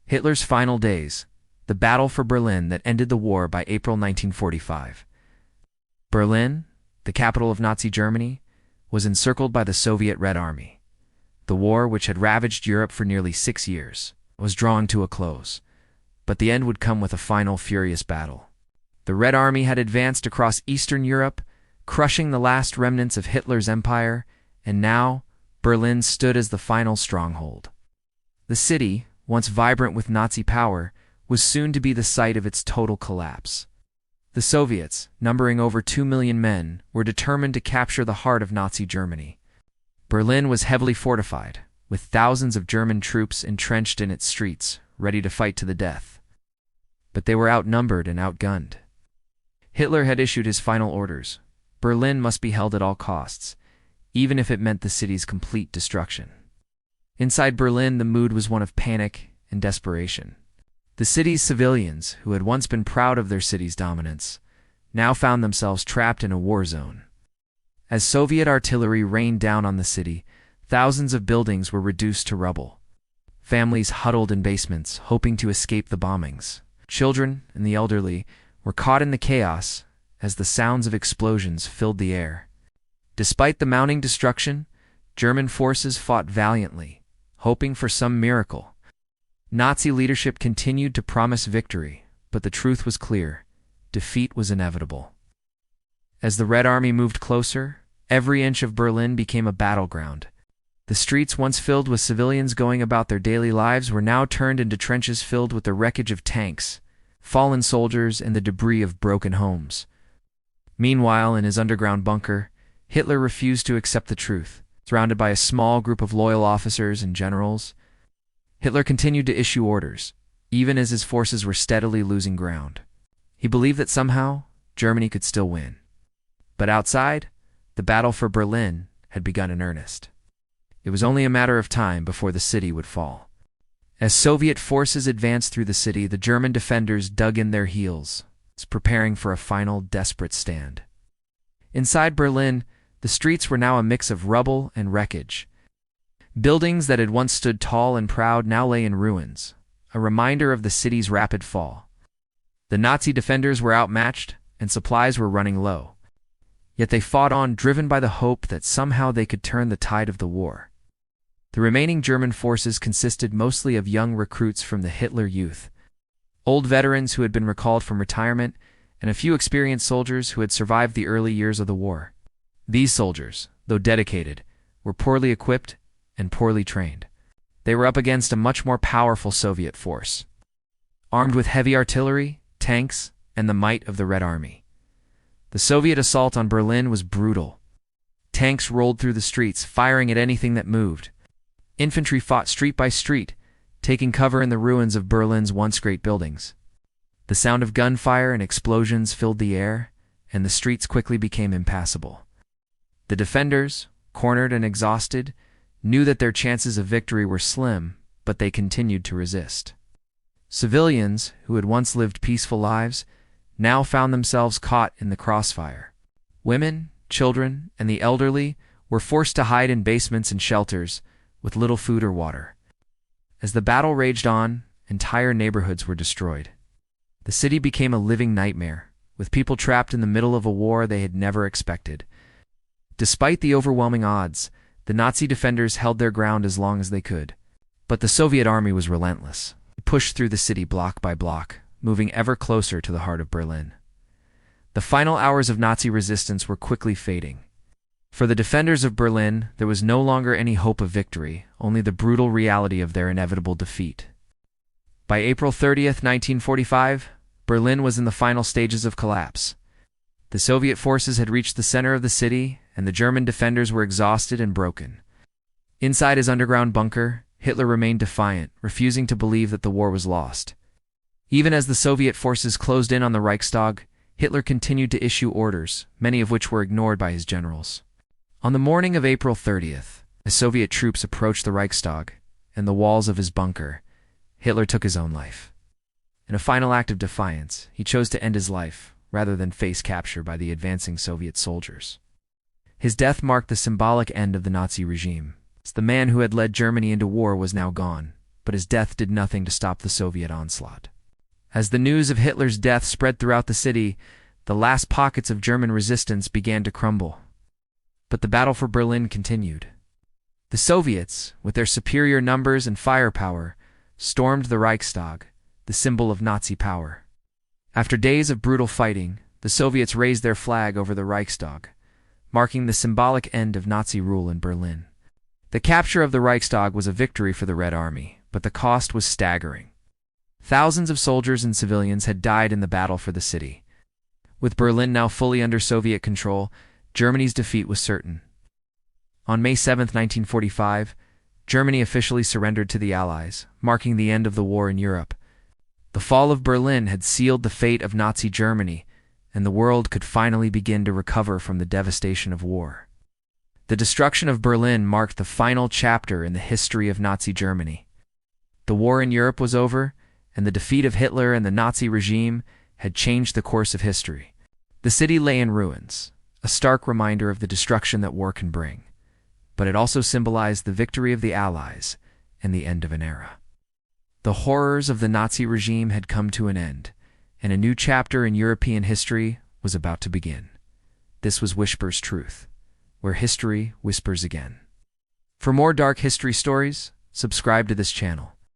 Hitler's final days, the battle for Berlin that ended the war by April 1945. Berlin, the capital of Nazi Germany, was encircled by the Soviet Red Army. The war, which had ravaged Europe for nearly 6 years, was drawing to a close, but the end would come with a final furious battle. The Red Army had advanced across Eastern Europe, crushing the last remnants of Hitler's empire, and now Berlin stood as the final stronghold. The city, once vibrant with Nazi power, was soon to be the site of its total collapse. The Soviets, numbering over 2 million men, were determined to capture the heart of Nazi Germany. Berlin was heavily fortified, with thousands of German troops entrenched in its streets, ready to fight to the death. But they were outnumbered and outgunned. Hitler had issued his final orders. Berlin must be held at all costs, even if it meant the city's complete destruction. Inside Berlin, the mood was one of panic and desperation. The city's civilians, who had once been proud of their city's dominance, now found themselves trapped in a war zone. As Soviet artillery rained down on the city, thousands of buildings were reduced to rubble. Families huddled in basements, hoping to escape the bombings. Children and the elderly were caught in the chaos as the sounds of explosions filled the air. Despite the mounting destruction, German forces fought valiantly, hoping for some miracle. Nazi leadership continued to promise victory, but the truth was clear: defeat was inevitable. As the Red Army moved closer, every inch of Berlin became a battleground. The streets once filled with civilians going about their daily lives were now turned into trenches filled with the wreckage of tanks, fallen soldiers, and the debris of broken homes. Meanwhile, in his underground bunker, Hitler refused to accept the truth. Surrounded by a small group of loyal officers and generals, Hitler continued to issue orders, even as his forces were steadily losing ground. He believed that somehow Germany could still win. But outside, the battle for Berlin had begun in earnest. It was only a matter of time before the city would fall. As Soviet forces advanced through the city, the German defenders dug in their heels, preparing for a final desperate stand. Inside Berlin, the streets were now a mix of rubble and wreckage. Buildings that had once stood tall and proud now lay in ruins, a reminder of the city's rapid fall. The Nazi defenders were outmatched, and supplies were running low. Yet they fought on, driven by the hope that somehow they could turn the tide of the war. The remaining German forces consisted mostly of young recruits from the Hitler Youth, old veterans who had been recalled from retirement, and a few experienced soldiers who had survived the early years of the war. These soldiers, though dedicated, were poorly equipped and poorly trained. They were up against a much more powerful Soviet force, armed with heavy artillery, tanks, and the might of the Red Army. The Soviet assault on Berlin was brutal. Tanks rolled through the streets, firing at anything that moved. Infantry fought street by street, taking cover in the ruins of Berlin's once great buildings. The sound of gunfire and explosions filled the air, and the streets quickly became impassable. The defenders, cornered and exhausted, knew that their chances of victory were slim, but they continued to resist. Civilians, who had once lived peaceful lives, now found themselves caught in the crossfire. Women, children, and the elderly were forced to hide in basements and shelters, with little food or water. As the battle raged on, entire neighborhoods were destroyed. The city became a living nightmare, with people trapped in the middle of a war they had never expected. Despite the overwhelming odds, the Nazi defenders held their ground as long as they could. But the Soviet army was relentless. It pushed through the city block by block, moving ever closer to the heart of Berlin. The final hours of Nazi resistance were quickly fading. For the defenders of Berlin, there was no longer any hope of victory, only the brutal reality of their inevitable defeat. By April 30th, 1945, Berlin was in the final stages of collapse. The Soviet forces had reached the center of the city, and the German defenders were exhausted and broken. Inside his underground bunker, Hitler remained defiant, refusing to believe that the war was lost. Even as the Soviet forces closed in on the Reichstag, Hitler continued to issue orders, many of which were ignored by his generals. On the morning of April 30th, as Soviet troops approached the Reichstag and the walls of his bunker, Hitler took his own life. In a final act of defiance, he chose to end his life, rather than face capture by the advancing Soviet soldiers. His death marked the symbolic end of the Nazi regime. The man who had led Germany into war was now gone, but his death did nothing to stop the Soviet onslaught. As the news of Hitler's death spread throughout the city, the last pockets of German resistance began to crumble. But the battle for Berlin continued. The Soviets, with their superior numbers and firepower, stormed the Reichstag, the symbol of Nazi power. After days of brutal fighting, the Soviets raised their flag over the Reichstag, marking the symbolic end of Nazi rule in Berlin. The capture of the Reichstag was a victory for the Red Army, but the cost was staggering. Thousands of soldiers and civilians had died in the battle for the city. With Berlin now fully under Soviet control, Germany's defeat was certain. On May 7, 1945, Germany officially surrendered to the Allies, marking the end of the war in Europe. The fall of Berlin had sealed the fate of Nazi Germany, and the world could finally begin to recover from the devastation of war. The destruction of Berlin marked the final chapter in the history of Nazi Germany. The war in Europe was over, and the defeat of Hitler and the Nazi regime had changed the course of history. The city lay in ruins, a stark reminder of the destruction that war can bring, but it also symbolized the victory of the Allies and the end of an era. The horrors of the Nazi regime had come to an end, and a new chapter in European history was about to begin. This was Wishper's Truth, where history whispers again. For more dark history stories, subscribe to this channel.